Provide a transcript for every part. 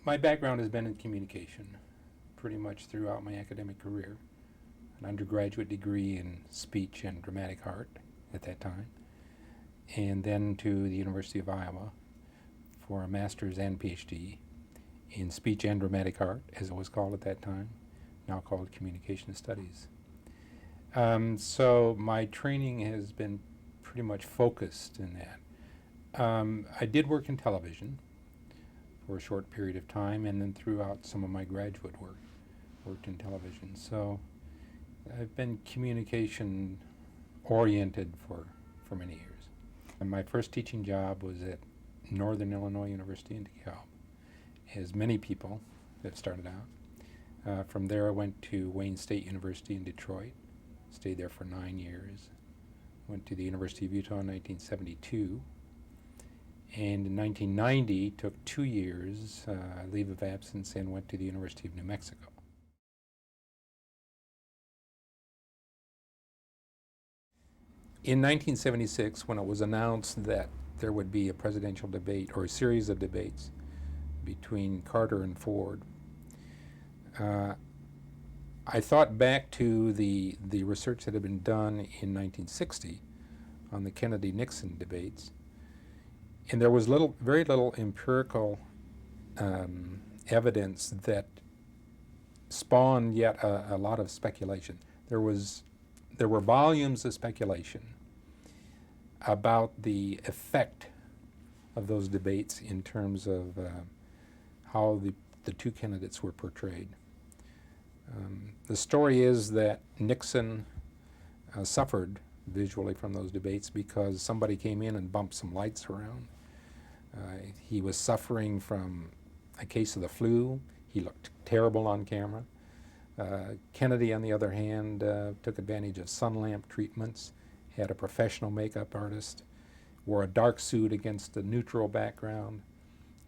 My background has been in communication pretty much throughout my academic career. An undergraduate degree in speech and dramatic art at that time, and then to the University of Iowa for a master's and PhD in speech and dramatic art, as it was called at that time, now called communication studies. So my training has been pretty much focused in that. I did work in television for a short period of time, and then throughout some of my graduate work, worked in television. So I've been communication oriented for many years. And my first teaching job was at Northern Illinois University in DeKalb, as many people have started out. From there I went to Wayne State University in Detroit, stayed there for 9 years. Went to the University of Utah in 1972. And in 1990, took 2 years leave of absence and went to the University of New Mexico. In 1976, when it was announced that there would be a presidential debate or a series of debates between Carter and Ford, I thought back to the research that had been done in 1960 on the Kennedy-Nixon debates, and there was very little empirical evidence that spawned yet a lot of speculation. There were volumes of speculation about the effect of those debates in terms of how the two candidates were portrayed. The story is that Nixon suffered visually from those debates because somebody came in and bumped some lights around. He was suffering from a case of the flu. He looked terrible on camera. Kennedy, on the other hand, took advantage of sun lamp treatments, had a professional makeup artist, wore a dark suit against a neutral background,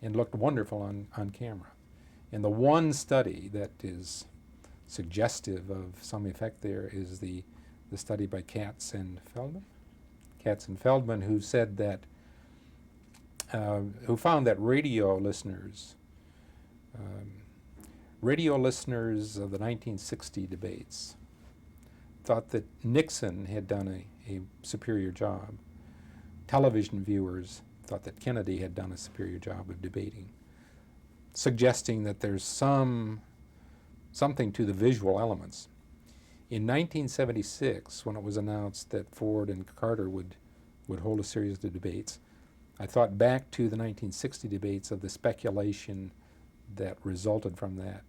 and looked wonderful on camera. And the one study that is suggestive of some effect there is the study by Katz and Feldman. Katz and Feldman, who said that, who found that radio listeners of the 1960 debates thought that Nixon had done a superior job. Television viewers thought that Kennedy had done a superior job of debating, suggesting that there's something to the visual elements. In 1976, when it was announced that Ford and Carter would hold a series of debates, I thought back to the 1960 debates of the speculation that resulted from that,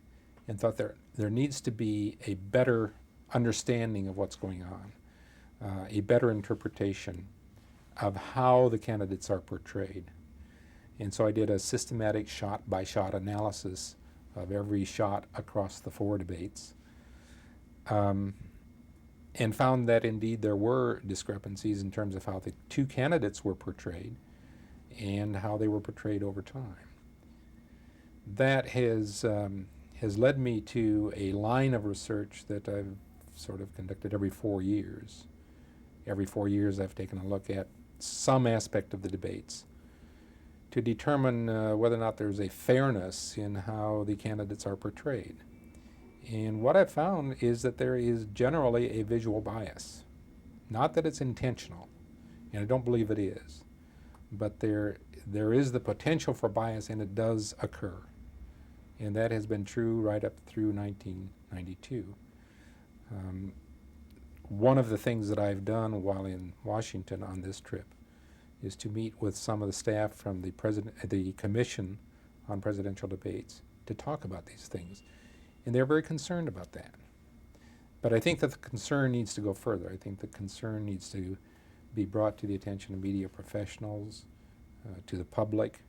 and thought there needs to be a better understanding of what's going on, a better interpretation of how the candidates are portrayed. And so I did a systematic shot-by-shot analysis of every shot across the 4 debates, and found that indeed there were discrepancies in terms of how the two candidates were portrayed and how they were portrayed over time. That has led me to a line of research that I've sort of conducted every 4 years. Every 4 years I've taken a look at some aspect of the debates to determine whether or not there's a fairness in how the candidates are portrayed. And what I've found is that there is generally a visual bias. Not that it's intentional, and I don't believe it is, but there is the potential for bias, and it does occur. And that has been true right up through 1992. One of the things that I've done while in Washington on this trip is to meet with some of the staff from the Commission on Presidential Debates to talk about these things. And they're very concerned about that. But I think that the concern needs to go further. I think the concern needs to be brought to the attention of media professionals, to the public,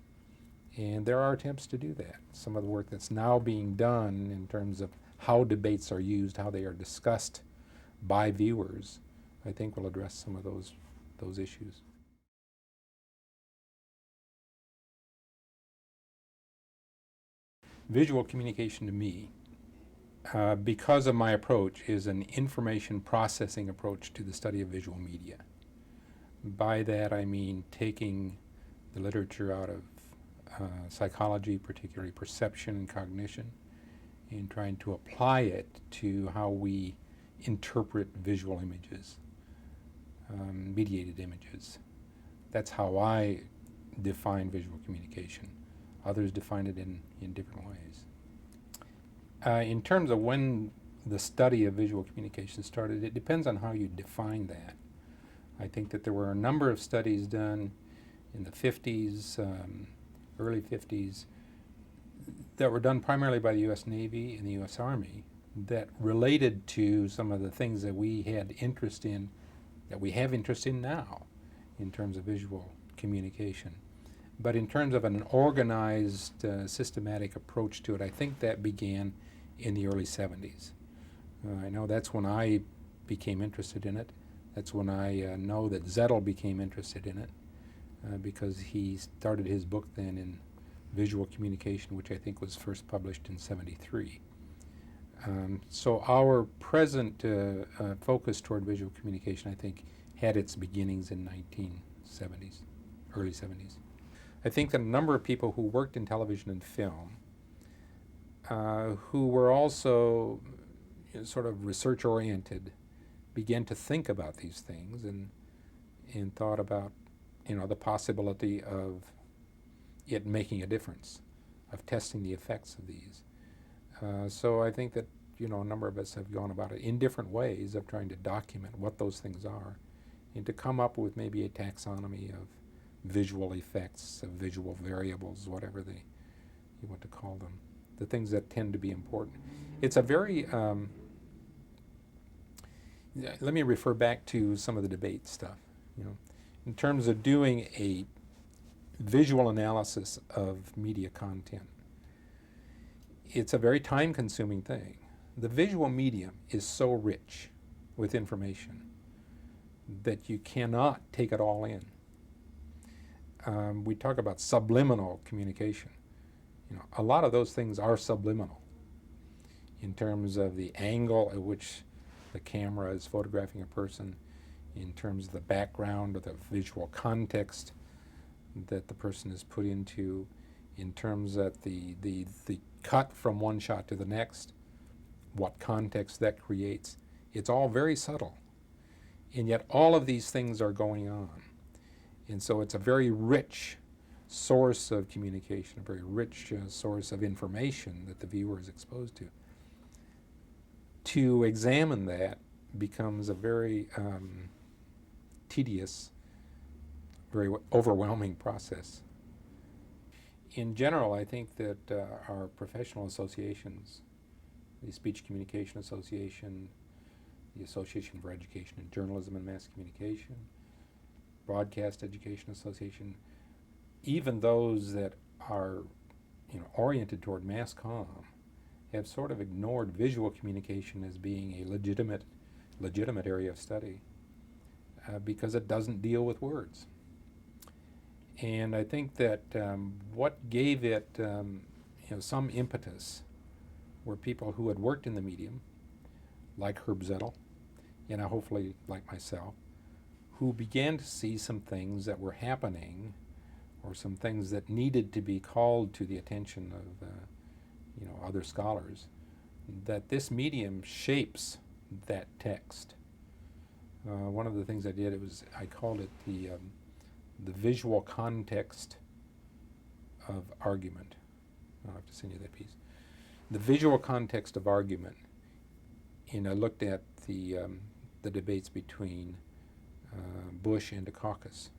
and there are attempts to do that. Some of the work that's now being done in terms of how debates are used, how they are discussed by viewers, I think will address some of those issues. Visual communication to me, because of my approach, is an information processing approach to the study of visual media. By that I mean taking the literature out of psychology, particularly perception and cognition, and trying to apply it to how we interpret visual images, mediated images. That's how I define visual communication. Others define it in different ways. In terms of when the study of visual communication started, it depends on how you define that. I think that there were a number of studies done in the 50s, early 50s, that were done primarily by the U.S. Navy and the U.S. Army that related to some of the things that we had interest in, that we have interest in now, in terms of visual communication. But in terms of an organized, systematic approach to it, I think that began in the early 70s. I know that's when I became interested in it. That's when I know that Zettel became interested in it, because he started his book then in visual communication, which I think was first published in '73. So our present focus toward visual communication, I think, had its beginnings in 1970s, early 70s. I think that a number of people who worked in television and film, who were also sort of research-oriented, began to think about these things and thought about, the possibility of it making a difference, of testing the effects of these. So I think that, a number of us have gone about it in different ways of trying to document what those things are and to come up with maybe a taxonomy of visual effects, of visual variables, whatever you want to call them, the things that tend to be important. It's a very, let me refer back to some of the debate stuff, in terms of doing a visual analysis of media content. It's a very time-consuming thing. The visual medium is so rich with information that you cannot take it all in. We talk about subliminal communication. A lot of those things are subliminal in terms of the angle at which the camera is photographing a person, in terms of the background or the visual context that the person is put into, in terms of the cut from one shot to the next, what context that creates. It's all very subtle. And yet all of these things are going on. And so it's a very rich source of communication, a very rich source of information that the viewer is exposed to. To examine that becomes a very tedious, very overwhelming process. In general, I think that our professional associations, the Speech Communication Association, the Association for Education in Journalism and Mass Communication, Broadcast Education Association, even those that are oriented toward mass comm, have sort of ignored visual communication as being a legitimate area of study because it doesn't deal with words. And I think that what gave it some impetus were people who had worked in the medium, like Herb Zettel, hopefully like myself, who began to see some things that were happening, or some things that needed to be called to the attention of other scholars, that this medium shapes that text. One of the things I did, I called it the visual context of argument. I'll have to send you that piece. The visual context of argument. And I looked at the debates between Bush and Dukakis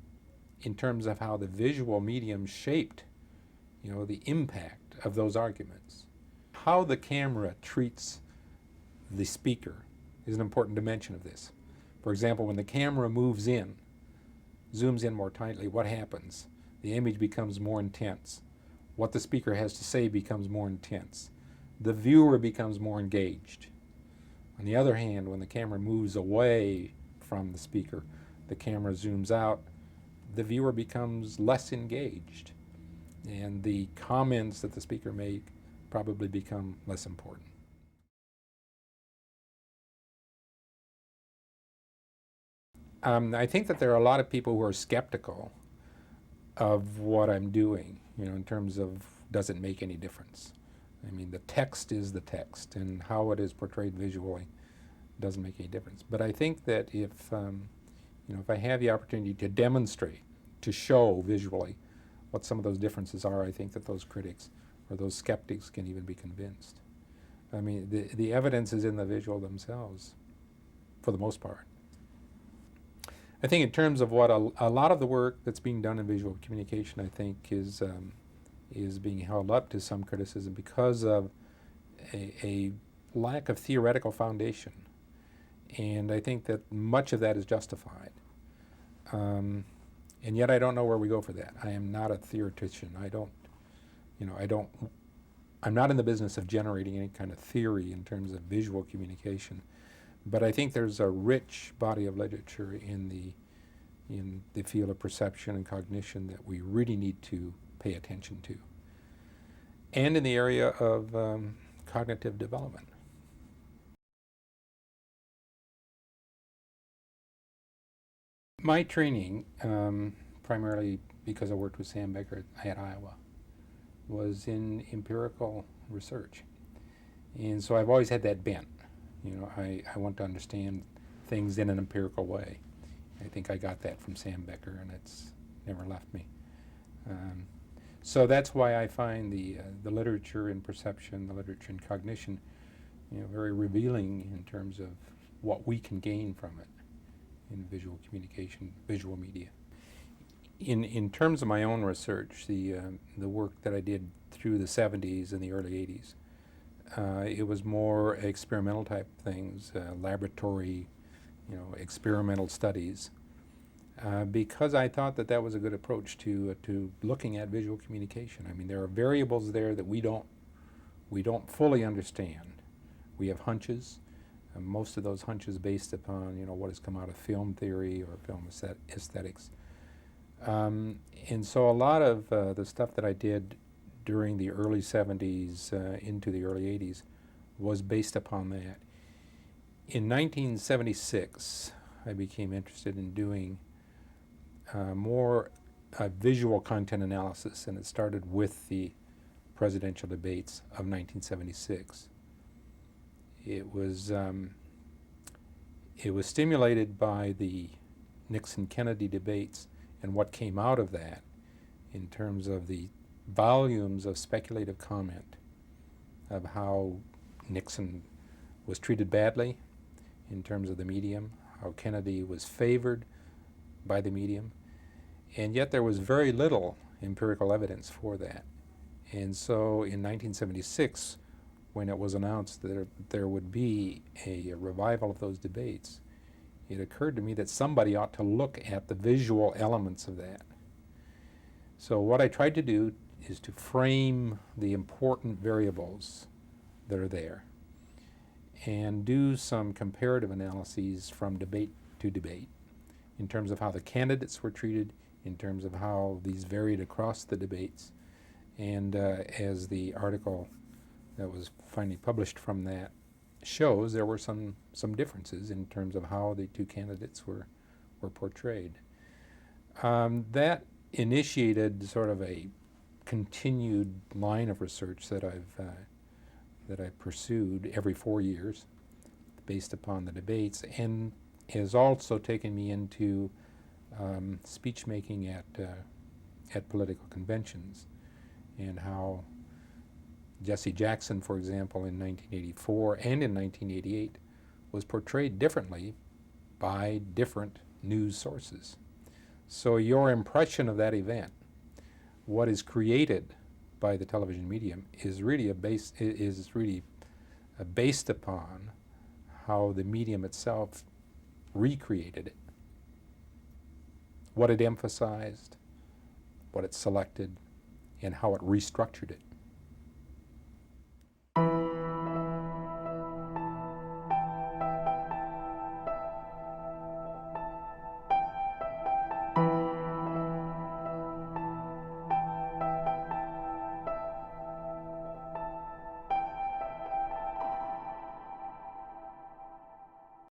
in terms of how the visual medium shaped, the impact of those arguments. How the camera treats the speaker is an important dimension of this. For example, when the camera moves in, zooms in more tightly, what happens? The image becomes more intense. What the speaker has to say becomes more intense. The viewer becomes more engaged. On the other hand, when the camera moves away from the speaker, the camera zooms out, the viewer becomes less engaged, and the comments that the speaker made probably become less important. I think that there are a lot of people who are skeptical of what I'm doing in terms of does it make any difference. I mean, the text is the text, and how it is portrayed visually doesn't make any difference. But I think that if I have the opportunity to demonstrate, to show visually what some of those differences are, I think that those critics or those skeptics can even be convinced. I mean, the evidence is in the visual themselves, for the most part. I think in terms of what a lot of the work that's being done in visual communication, I think is being held up to some criticism because of a lack of theoretical foundation. And I think that much of that is justified. And yet I don't know where we go for that. I am not a theoretician. I'm not in the business of generating any kind of theory in terms of visual communication. But I think there's a rich body of literature in the field of perception and cognition that we really need to pay attention to. And in the area of cognitive development. My training, primarily because I worked with Sam Becker at Iowa, was in empirical research. And so I've always had that bent. I want to understand things in an empirical way. I think I got that from Sam Becker, and it's never left me. So that's why I find the literature in perception, the literature in cognition, very revealing in terms of what we can gain from it in visual communication, visual media. In terms of my own research, the work that I did through the 70s and the early 80s, it was more experimental type things, laboratory, experimental studies, because I thought that was a good approach to looking at visual communication. I mean, there are variables there that we don't fully understand. We have hunches. Most of those hunches based upon what has come out of film theory or film aesthetics. And so a lot of the stuff that I did during the early 70s into the early 80s was based upon that. In 1976, I became interested in doing more visual content analysis, and it started with the presidential debates of 1976. It was stimulated by the Nixon-Kennedy debates and what came out of that in terms of the volumes of speculative comment of how Nixon was treated badly in terms of the medium, how Kennedy was favored by the medium, and yet there was very little empirical evidence for that. And so in 1976, when it was announced that there would be a revival of those debates, it occurred to me that somebody ought to look at the visual elements of that. So what I tried to do is to frame the important variables that are there and do some comparative analyses from debate to debate in terms of how the candidates were treated, in terms of how these varied across the debates. And as the article that was finally published from that shows, there were some differences in terms of how the two candidates were portrayed. That initiated sort of a continued line of research that I've pursued every 4 years based upon the debates, and has also taken me into speech making at political conventions, and how Jesse Jackson, for example, in 1984 and in 1988 was portrayed differently by different news sources. So your impression of that event, what is created by the television medium, is really based upon how the medium itself recreated it, what it emphasized, what it selected, and how it restructured it.